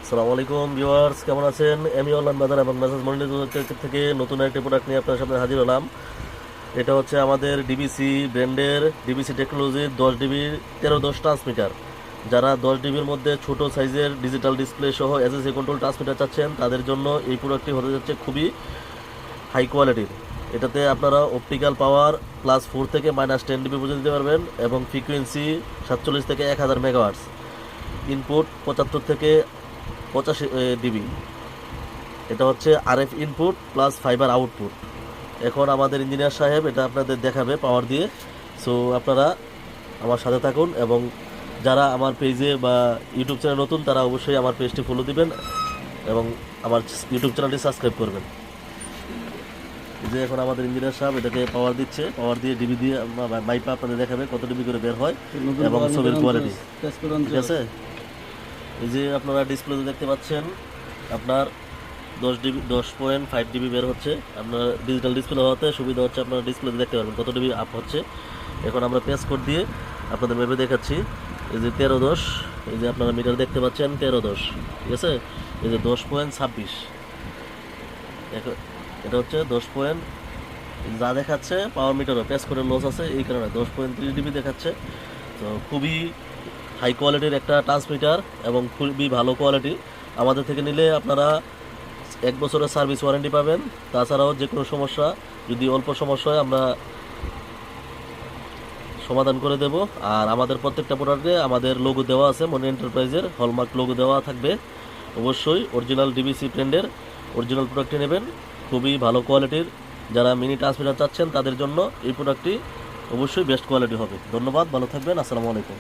আসসালামু আলাইকুম ভিউয়ার্স, কেমন আছেন? আমি অনলাইন বাজার এবং মেসেজ মনিটর থেকে নতুন একটি প্রোডাক্ট নিয়ে আপনার সামনে হাজির হলাম। এটা হচ্ছে আমাদের ডিবিসি ব্র্যান্ডের ডিবিসি টেকনোলজির 10 ডিবি 1310 ট্রান্সমিটার। যারা 10 ডিবির মধ্যে ছোট সাইজের ডিজিটাল ডিসপ্লে সহ এসএসএ কন্ট্রোল ট্রান্সমিটার চাচ্ছেন তাদের জন্য এই প্রোডাক্টটি হতে যাচ্ছে খুবই হাই কোয়ালিটির। এটাতে আপনারা অপটিক্যাল পাওয়ার +4 থেকে -10 ডিবি পর্যন্ত দিতে পারবেন এবং ফ্রিকোয়েন্সি 47 থেকে 1000 মেগাহার্টজ, ইনপুট 75 থেকে 85 ডিবি। এটা হচ্ছে RF input plus fibre output. এখন আমাদের ইঞ্জিনিয়ার সাহেব এটা আপনাদের দেখাবে পাওয়ার দিয়ে। সো আপনারা আমার সাথে থাকুন এবং যারা আমার পেজে বা ইউটিউব চ্যানেল নতুন তারা অবশ্যই আমার পেজটি ফলো দিবেন এবং আমার ইউটিউব চ্যানেলটি সাবস্ক্রাইব করবেন। এই যে এখন আমাদের ইঞ্জিনিয়ার সাহেব এটাকে পাওয়ার দিচ্ছে, পাওয়ার দিয়ে ডিবি দিয়ে মাইপা আপনাদের দেখাবে কত ডিবি করে বের হয় এবং ছবির কোয়ালিটি। ঠিক আছে, এই যে আপনারা ডিসপ্লেতে দেখতে পাচ্ছেন আপনার 10.5 ডিবি বের হচ্ছে। আপনার ডিজিটাল ডিসপ্লে হওয়াতে সুবিধা হচ্ছে আপনারা ডিসপ্লেতে দেখতে পারবেন কত ডিবি আপ হচ্ছে। এখন আমরা পেস কোড দিয়ে আপনাদের মেপে দেখাচ্ছি। এই যে 1310, এই যে আপনারা মিটার দেখতে পাচ্ছেন 1310, ঠিক আছে। এই যে 10.26, এটা হচ্ছে 10 পয়েন্ট, যা দেখাচ্ছে পাওয়ার মিটারও পেস করে লস আছে এই কারণে 10.30 ডিবি দেখাচ্ছে। তো খুবই হাই কোয়ালিটির একটা ট্রান্সমিটার এবং খুবই ভালো কোয়ালিটি। আমাদের থেকে নিলে আপনারা 1 বছরের সার্ভিস ওয়ারেন্টি পাবেন। তাছাড়াও যে কোনো সমস্যা, যদি অল্প সমস্যা হয় আমরা সমাধান করে দেব। আর আমাদের প্রত্যেকটা প্রোডাক্টে আমাদের লোগো দেওয়া আছে, মনি এন্টারপ্রাইজের হলমার্ক লোগো দেওয়া থাকবে। অবশ্যই অরিজিনাল ডিবিসি ব্র্যান্ডের অরিজিনাল প্রোডাক্টটি নেবেন, খুবই ভালো কোয়ালিটির। যারা মিনি ট্রান্সমিটার চাচ্ছেন তাদের জন্য এই প্রোডাক্টটি অবশ্যই বেস্ট কোয়ালিটি হবে। ধন্যবাদ, ভালো থাকবেন, আসসালামু আলাইকুম।